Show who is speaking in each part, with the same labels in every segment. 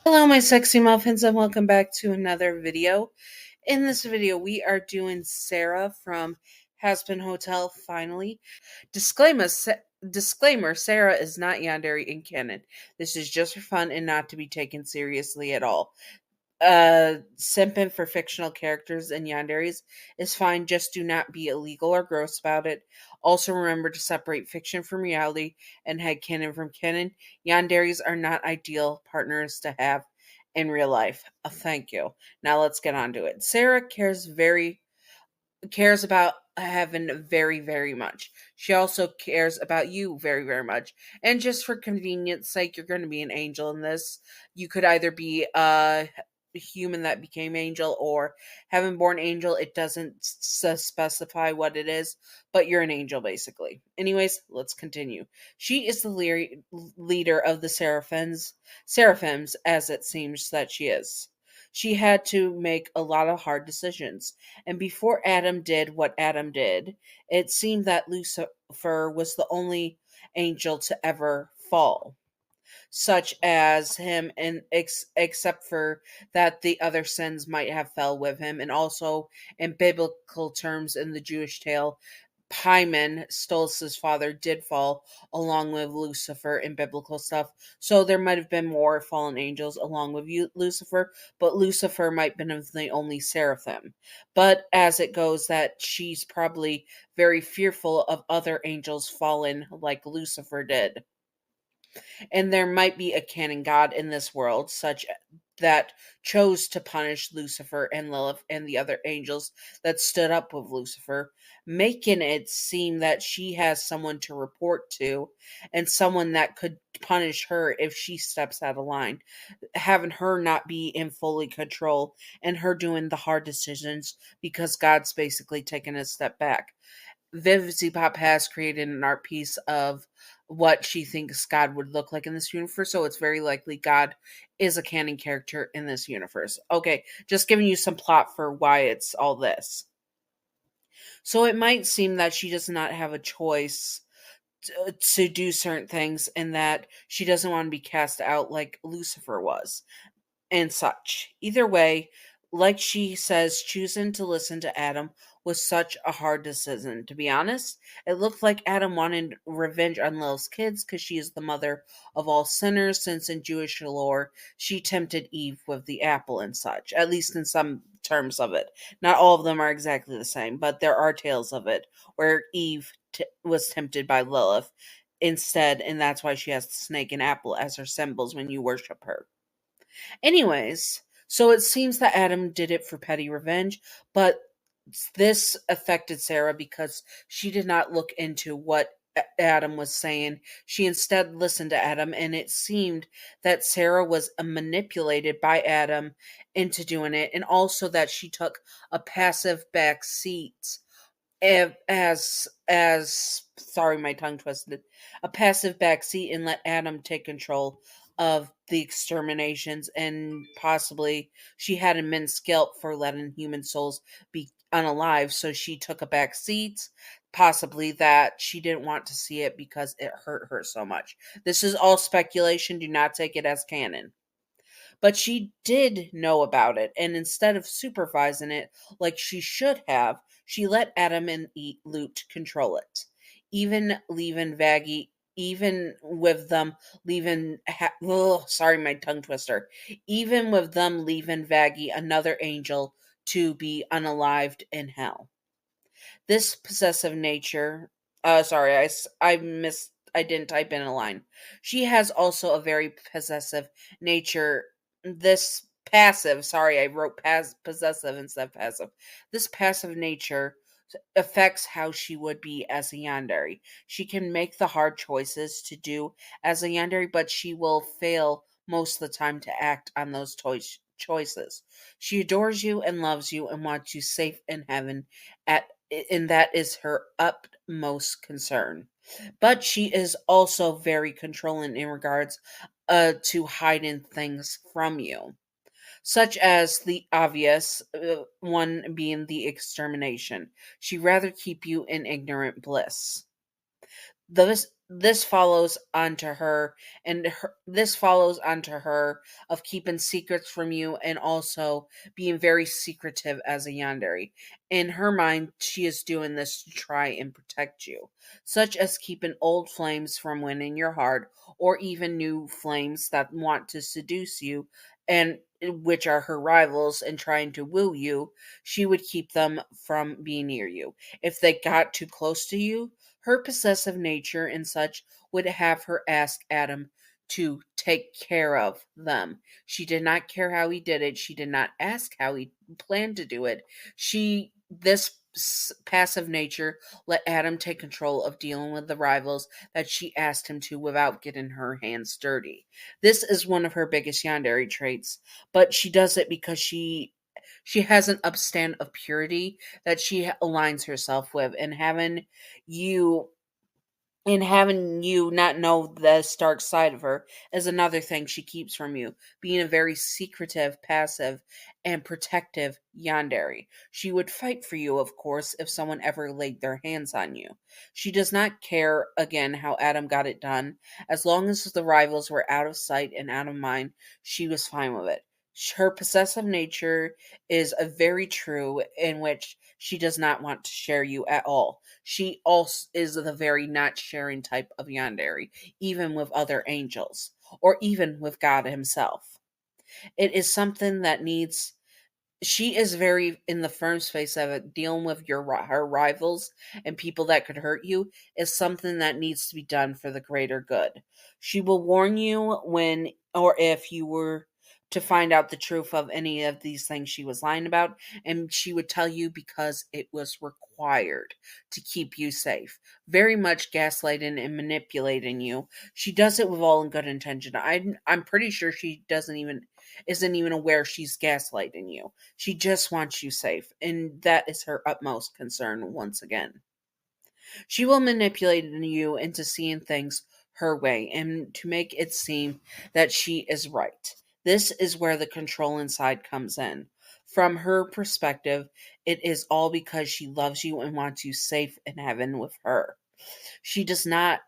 Speaker 1: Hello, my sexy muffins, and welcome back to another video. In this video, we are doing Sarah from Hazbin Hotel finally. Disclaimer, disclaimer, Sarah is not Yandere in canon. This is just for fun and not to be taken seriously at all. Simping for fictional characters and yanderes is fine, just do not be illegal or gross about it. Also remember to separate fiction from reality and headcanon from canon. Yanderes are not ideal partners to have in real life. Thank you. Now let's get on to it. Sarah cares about heaven very, very much. She also cares about you very, very much. And just for convenience sake, you're going to be an angel in this. You could either be a human that became angel or heaven born angel. It doesn't specify what it is, but you're an angel basically. Anyways, let's continue. She is the leader of the seraphims, as it seems that she is. She had to make a lot of hard decisions. And before Adam did what Adam did, it seemed that Lucifer was the only angel to ever fall, such as him, and except for that the other sins might have fell with him. And also in biblical terms, in the Jewish tale, Hyman, Stolz's father, did fall along with Lucifer in biblical stuff. So there might have been more fallen angels along with Lucifer, but Lucifer might have been the only seraphim. But as it goes, that she's probably very fearful of other angels fallen like Lucifer did. And there might be a canon god in this world, such that chose to punish Lucifer and Lilith and the other angels that stood up with Lucifer, making it seem that she has someone to report to and someone that could punish her if she steps out of line, having her not be in fully control and her doing the hard decisions because God's basically taken a step back. Viv Pop has created an art piece of what she thinks God would look like in this universe, so it's very likely God is a canon character in this universe. Okay, just giving you some plot for why it's all this. So it might seem that she does not have a choice to do certain things and that she doesn't want to be cast out like Lucifer was and such. Either way, like she says, choosing to listen to Adam was such a hard decision. To be honest, it looked like Adam wanted revenge on Lil's kids because she is the mother of all sinners, since in Jewish lore, she tempted Eve with the apple and such, at least in some terms of it. Not all of them are exactly the same, but there are tales of it where Eve was tempted by Lilith instead, and that's why she has the snake and apple as her symbols when you worship her. Anyways, so it seems that Adam did it for petty revenge, but this affected Sarah because she did not look into what Adam was saying. She instead listened to Adam, and it seemed that Sarah was manipulated by Adam into doing it, and also that she took a passive back seat as sorry, my tongue twisted, a passive backseat and let Adam take control of the exterminations, and possibly she had immense guilt for letting human souls be unalive, so she took a back seat, possibly that she didn't want to see it because it hurt her so much. This is all speculation, do not take it as canon. But she did know about it, and instead of supervising it like she should have, she let Adam and Loot control it, even leaving Vaggie, even with them leaving. Sorry, my tongue twister. Even with them leaving Vaggie, another angel, to be unalived in hell. This possessive nature. Sorry, I missed. I didn't type in a line. She has also a very possessive nature. This passive, sorry, I wrote possessive instead of passive. This passive nature affects how she would be as a yandere. She can make the hard choices to do as a yandere, but she will fail most of the time to act on those choices. She adores you and loves you and wants you safe in heaven, and that is her utmost concern. But she is also very controlling in regards to hiding things from you, such as the obvious one being the extermination. She'd rather keep you in ignorant bliss. this follows onto her, and this follows onto her of keeping secrets from you and also being very secretive as a yandere. In her mind, she is doing this to try and protect you, such as keeping old flames from winning your heart, or even new flames that want to seduce you, and which are her rivals and trying to woo you. She would keep them from being near you. If they got too close to you, her possessive nature and such would have her ask Adam to take care of them. She did not care how he did it. She did not ask how he planned to do it. This passive nature let Adam take control of dealing with the rivals that she asked him to without getting her hands dirty. This is one of her biggest yandere traits, but she does it because she has an upstand of purity that she aligns herself with, you having you not know the dark side of her is another thing she keeps from you. Being a very secretive, passive, and protective yandere. She would fight for you, of course, if someone ever laid their hands on you. She does not care, again, how Adam got it done. As long as the rivals were out of sight and out of mind, she was fine with it. Her possessive nature is a very true, in which she does not want to share you at all. She also is the very not sharing type of yandere, even with other angels, or even with God himself. It is something that needs she is very in the firm space of it. Dealing with her rivals and people that could hurt you is something that needs to be done for the greater good. She will warn you when or if you were to find out the truth of any of these things she was lying about, and she would tell you because it was required to keep you safe. Very much gaslighting and manipulating you. She does it with all in good intention. I'm pretty sure she doesn't even isn't even aware she's gaslighting you. She just wants you safe, and that is her utmost concern once again. She will manipulate you into seeing things her way and to make it seem that she is right. This is where the control inside comes in. From her perspective, it is all because she loves you and wants you safe in heaven with her. She does not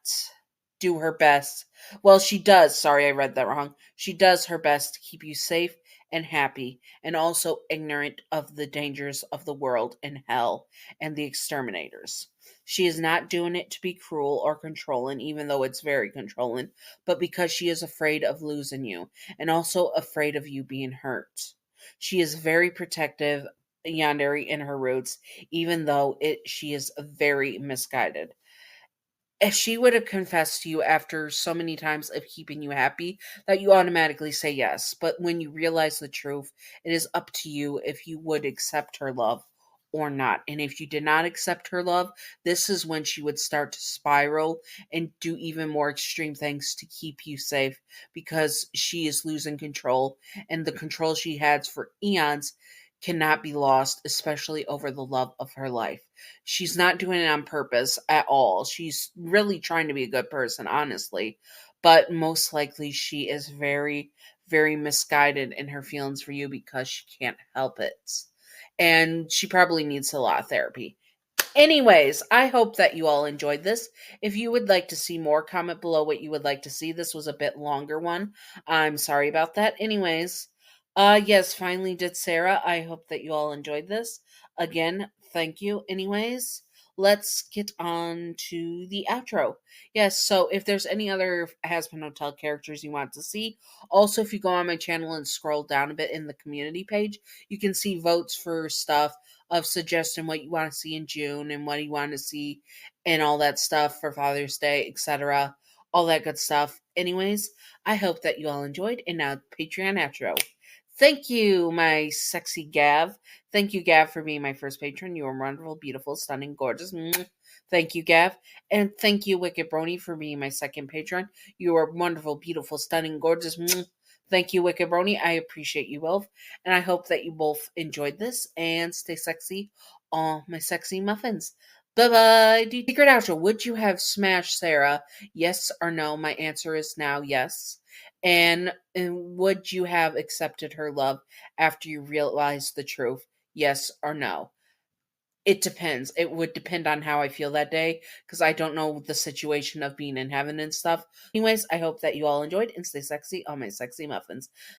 Speaker 1: do her best. Well, she does. Sorry, I read that wrong. She does her best to keep you safe and happy, and also ignorant of the dangers of the world and hell and the exterminators. She is not doing it to be cruel or controlling, even though it's very controlling, but because she is afraid of losing you and also afraid of you being hurt. She is very protective, Yandere, in her roots, even though she is very misguided. If she would have confessed to you after so many times of keeping you happy that you automatically say yes. But when you realize the truth, it is up to you if you would accept her love or not. And if you did not accept her love, this is when she would start to spiral and do even more extreme things to keep you safe because she is losing control. And the control she had for eons cannot be lost, especially over the love of her life. She's not doing it on purpose at all. She's really trying to be a good person, honestly. But most likely she is very, very misguided in her feelings for you because she can't help it. And she probably needs a lot of therapy. Anyways, I hope that you all enjoyed this. If you would like to see more, comment below what you would like to see. This was a bit longer one. I'm sorry about that. Anyways, yes, finally did Sarah. I hope that you all enjoyed this. Again, thank you. Anyways, let's get on to the outro. Yes, so if there's any other Hazbin Hotel characters you want to see, also if you go on my channel and scroll down a bit in the community page, you can see votes for stuff of suggesting what you want to see in June and what you want to see and all that stuff for Father's Day, etc. All that good stuff. Anyways, I hope that you all enjoyed. And now, Patreon outro. Thank you, my sexy Gav. Thank you, Gav, for being my first patron. You are wonderful, beautiful, stunning, gorgeous. Mwah. Thank you, Gav. And thank you, Wicked Brony, for being my second patron. You are wonderful, beautiful, stunning, gorgeous. Mwah. Thank you, Wicked Brony. I appreciate you both. And I hope that you both enjoyed this and stay sexy, all my sexy muffins. Bye bye. Secret outro. Would you have smashed Sarah? Yes or no? My answer is now yes. And would you have accepted her love after you realized the truth? Yes or no? It depends. It would depend on how I feel that day because I don't know the situation of being in heaven and stuff. Anyways, I hope that you all enjoyed and stay sexy on my sexy muffins.